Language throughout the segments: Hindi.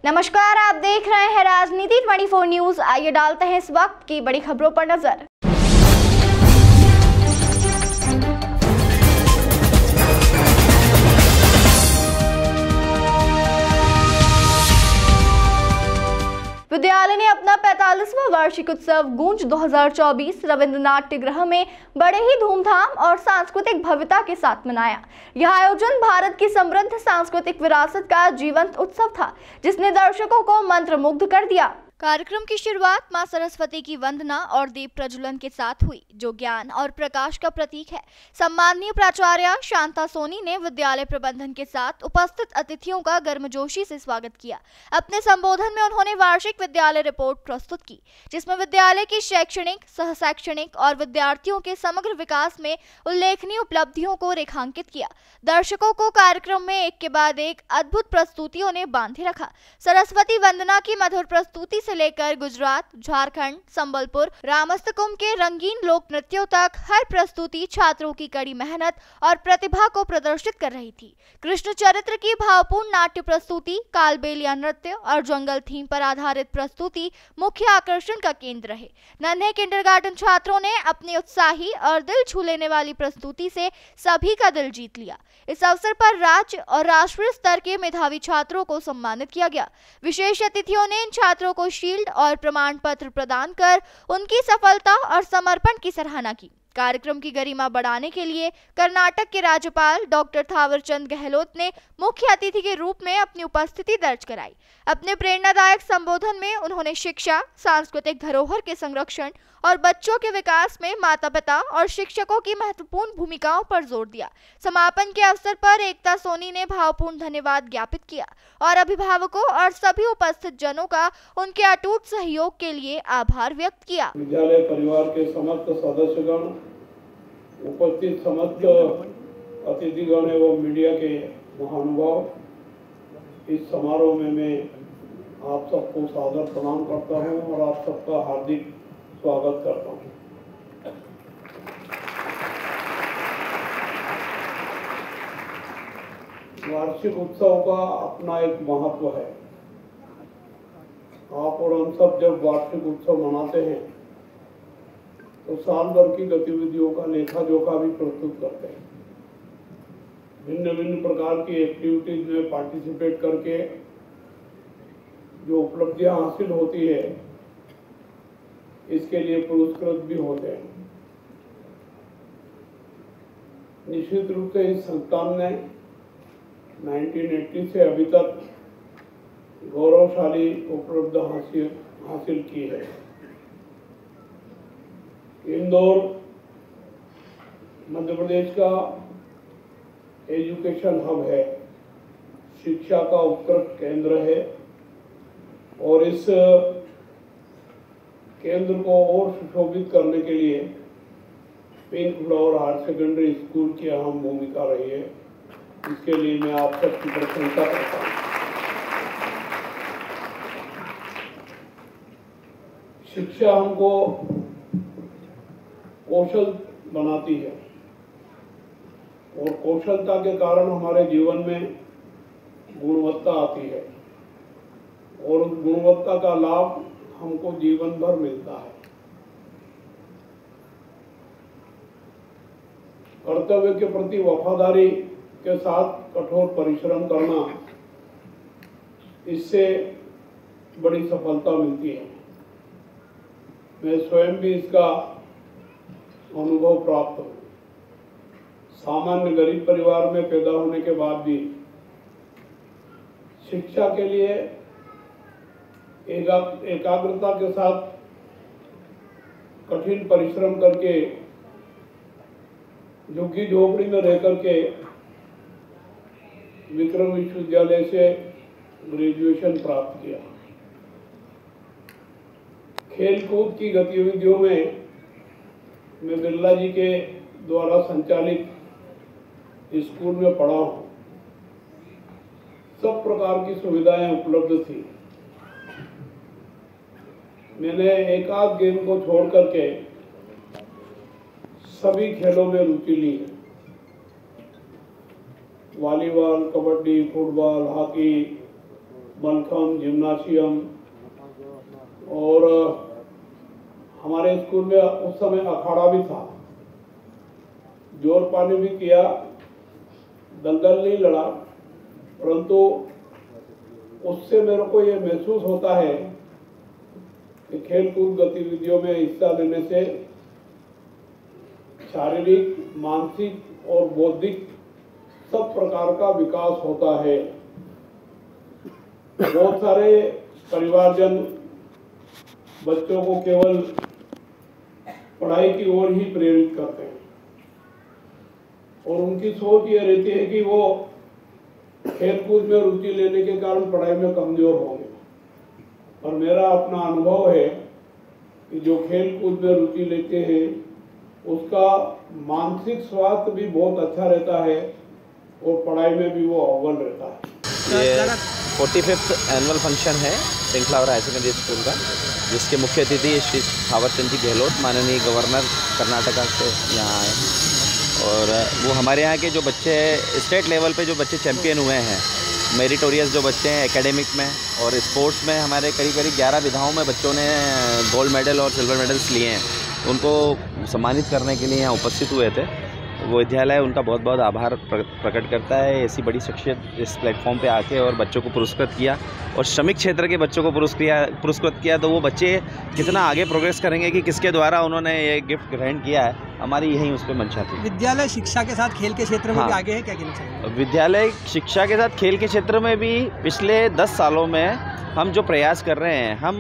नमस्कार, आप देख रहे हैं राजनीति 24 न्यूज। आइए डालते हैं इस वक्त की बड़ी खबरों पर नजर। विद्यालय ने अपना 45वां वार्षिक उत्सव गूंज 2024 रविंद्र नाट्य गृह में बड़े ही धूमधाम और सांस्कृतिक भव्यता के साथ मनाया। यह आयोजन भारत की समृद्ध सांस्कृतिक विरासत का जीवंत उत्सव था, जिसने दर्शकों को मंत्रमुग्ध कर दिया। कार्यक्रम की शुरुआत मां सरस्वती की वंदना और दीप प्रज्वलन के साथ हुई, जो ज्ञान और प्रकाश का प्रतीक है। सम्माननीय प्राचार्य शांता सोनी ने विद्यालय प्रबंधन के साथ उपस्थित अतिथियों का गर्मजोशी से स्वागत किया। अपने संबोधन में उन्होंने वार्षिक विद्यालय रिपोर्ट प्रस्तुत की, जिसमें विद्यालय की शैक्षणिक, सह शैक्षणिक और विद्यार्थियों के समग्र विकास में उल्लेखनीय उपलब्धियों को रेखांकित किया। दर्शकों को कार्यक्रम में एक के बाद एक अद्भुत प्रस्तुतियों ने बांधे रखा। सरस्वती वंदना की मधुर प्रस्तुति से लेकर गुजरात, झारखंड, संबलपुर, रामस्तकुम के रंगीन लोक नृत्यों तक हर प्रस्तुति छात्रों की कड़ी मेहनत और प्रतिभा को प्रदर्शित कर रही थी। कृष्ण चरित्र की भावपूर्ण नाट्य प्रस्तुति, कालबेलिया नृत्य और जंगल थीम पर आधारित प्रस्तुति मुख्य आकर्षण का केंद्र रहे। नन्हे किंडरगार्टन छात्रों ने अपनी उत्साही और दिल छू लेने वाली प्रस्तुति से सभी का दिल जीत लिया। इस अवसर पर राज्य और राष्ट्रीय स्तर के मेधावी छात्रों को सम्मानित किया गया। विशेष अतिथियों ने इन छात्रों को शील्ड और प्रमाण पत्र प्रदान कर उनकी सफलता और समर्पण की सराहना की। कार्यक्रम की गरिमा बढ़ाने के लिए कर्नाटक के राज्यपाल डॉक्टर थावरचंद गहलोत ने मुख्य अतिथि के रूप में अपनी उपस्थिति दर्ज कराई। अपने प्रेरणादायक संबोधन में उन्होंने शिक्षा, सांस्कृतिक धरोहर के संरक्षण और बच्चों के विकास में माता-पिता और शिक्षकों की महत्वपूर्ण भूमिकाओं पर जोर दिया। समापन के अवसर पर एकता सोनी ने भावपूर्ण धन्यवाद ज्ञापित किया और अभिभावकों और सभी उपस्थित जनों का उनके अटूट सहयोग के लिए आभार व्यक्त किया। विद्यालय परिवार के समस्त सदस्यगण, उपस्थित समस्त अतिथिगण एवं मीडिया के महानुभाव, इस समारोह में मैं आप सबको सादर प्रणाम करता हूं और आप सबका हार्दिक स्वागत करता हूं। वार्षिक उत्सव का अपना एक महत्व है। आप और हम सब जब वार्षिक उत्सव मनाते हैं तो साल भर की गतिविधियों का लेखा जोखा भी प्रस्तुत करते हैं। भिन्न भिन्न प्रकार की एक्टिविटीज में पार्टिसिपेट करके जो उपलब्धियां हासिल होती है, इसके लिए पुरस्कृत भी होते हैं। निश्चित रूप से इस संस्थान ने 1980 से अभी तक गौरवशाली उपलब्धि हासिल की है। इंदौर मध्य प्रदेश का एजुकेशन हब है, शिक्षा का उत्कृष्ट केंद्र है और इस केंद्र को और सुशोभित करने के लिए pink flower higher secondary school की अहम भूमिका रही है। इसके लिए मैं आप सबकी प्रशंसा करता हूँ। शिक्षा हमको कौशल बनाती है और कौशलता के कारण हमारे जीवन में गुणवत्ता आती है और उस गुणवत्ता का लाभ हमको जीवन भर मिलता है। कर्तव्य के प्रति वफादारी के साथ कठोर परिश्रम करना, इससे बड़ी सफलता मिलती है। मैं स्वयं भी इसका अनुभव प्राप्त हूँ। सामान्य गरीब परिवार में पैदा होने के बाद भी शिक्षा के लिए एकाग्रता के साथ कठिन परिश्रम करके झुग्गी झोपड़ी में रह करके विक्रम विश्वविद्यालय से ग्रेजुएशन प्राप्त किया। खेलकूद की गतिविधियों में मैं बिरला जी के द्वारा संचालित स्कूल में पढ़ा हूँ। सब प्रकार की सुविधाएं उपलब्ध थी। मैंने एक आध गेम को छोड़ करके सभी खेलों में रुचि ली है। Volleyball, kabaddi, football, hockey, mallakhamb, gymnasium, और हमारे स्कूल में उस समय अखाड़ा भी था। जोर पानी भी किया, दंगल नहीं लड़ा, परंतु उससे मेरे को ये महसूस होता है कि खेलकूद गतिविधियों में हिस्सा लेने से शारीरिक, मानसिक और बौद्धिक सब प्रकार का विकास होता है। बहुत सारे परिवारजन बच्चों को केवल पढ़ाई की ओर ही प्रेरित करते हैं और उनकी सोच ये रहती है कि वो खेलकूद में रुचि लेने के कारण पढ़ाई में कमजोर होंगे। और मेरा अपना अनुभव है कि जो खेलकूद में रुचि लेते हैं उसका मानसिक स्वास्थ्य भी बहुत अच्छा रहता है और पढ़ाई में भी वो अव्वल रहता है। ये 45th एनुअल फंक्शन है Singh flower higher secondary school का, जिसके मुख्य अतिथि श्री थावर चंद जी गहलोत, माननीय गवर्नर कर्नाटका से यहाँ आए। और वो हमारे यहाँ के जो बच्चे स्टेट लेवल पे जो बच्चे चैम्पियन हुए हैं, मेरिटोरियस जो बच्चे हैं एकेडमिक में और स्पोर्ट्स में, हमारे करीब 11 विधाओं में बच्चों ने गोल्ड मेडल और सिल्वर मेडल्स लिए हैं, उनको सम्मानित करने के लिए यहाँ उपस्थित हुए थे। वो विद्यालय उनका बहुत बहुत आभार प्रकट करता है। ऐसी बड़ी शख्सियत इस प्लेटफॉर्म पे आके और बच्चों को पुरस्कृत किया और श्रमिक क्षेत्र के बच्चों को पुरस्कृत किया, तो वो बच्चे कितना आगे प्रोग्रेस करेंगे कि किसके द्वारा उन्होंने ये गिफ्ट ग्रहण किया है, हमारी यही उस पर मंशा थी। विद्यालय शिक्षा के साथ खेल के क्षेत्र में भी आगे है, क्या कहना चाहिए? विद्यालय शिक्षा के साथ खेल के क्षेत्र में भी पिछले 10 सालों में हम जो प्रयास कर रहे हैं, हम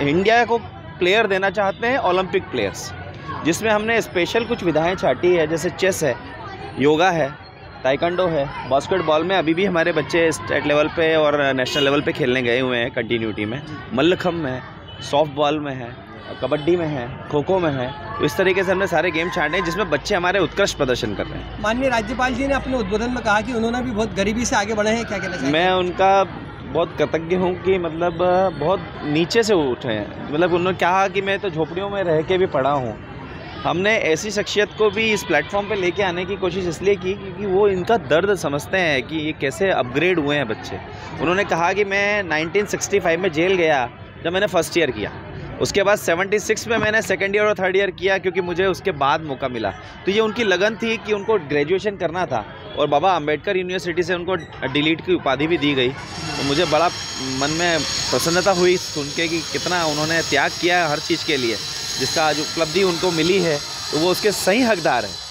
इंडिया को प्लेयर देना चाहते हैं, ओलंपिक प्लेयर्स, जिसमें हमने स्पेशल कुछ विधाएं छाटी है, जैसे चेस है, योगा है, ताइक्वांडो है, बास्केटबॉल में अभी भी हमारे बच्चे स्टेट लेवल पे और नेशनल लेवल पे खेलने गए हुए हैं कंटिन्यूटी में, मल्लखम में है, सॉफ्ट बॉल में है, कबड्डी में है, खो खो में है। तो इस तरीके से हमने सारे गेम छाटे हैं जिसमें बच्चे हमारे उत्कृष्ट प्रदर्शन कर रहे हैं। माननीय राज्यपाल जी ने अपने उद्बोधन में कहा कि उन्होंने भी बहुत गरीबी से आगे बढ़े हैं, क्या कहना चाहिए? मैं उनका बहुत कृतज्ञ हूँ कि मतलब बहुत नीचे से उठे हैं। मतलब उन्होंने कहा कि मैं तो झोपड़ियों में रह के भी पढ़ा हूँ। हमने ऐसी शख्सियत को भी इस प्लेटफॉर्म पे लेके आने की कोशिश इसलिए की क्योंकि वो इनका दर्द समझते हैं कि ये कैसे अपग्रेड हुए हैं बच्चे। उन्होंने कहा कि मैं 1965 में जेल गया जब मैंने फर्स्ट ईयर किया, उसके बाद 76 में मैंने सेकंड ईयर और थर्ड ईयर किया क्योंकि मुझे उसके बाद मौका मिला। तो ये उनकी लगन थी कि उनको ग्रेजुएशन करना था और बाबा अम्बेडकर यूनिवर्सिटी से उनको डीलीट की उपाधि भी दी गई। तो मुझे बड़ा मन में प्रसन्नता हुई सुन के कि कितना उन्होंने त्याग किया हर चीज़ के लिए, जिसका आज उपलब्धि उनको मिली है, तो वो उसके सही हकदार है।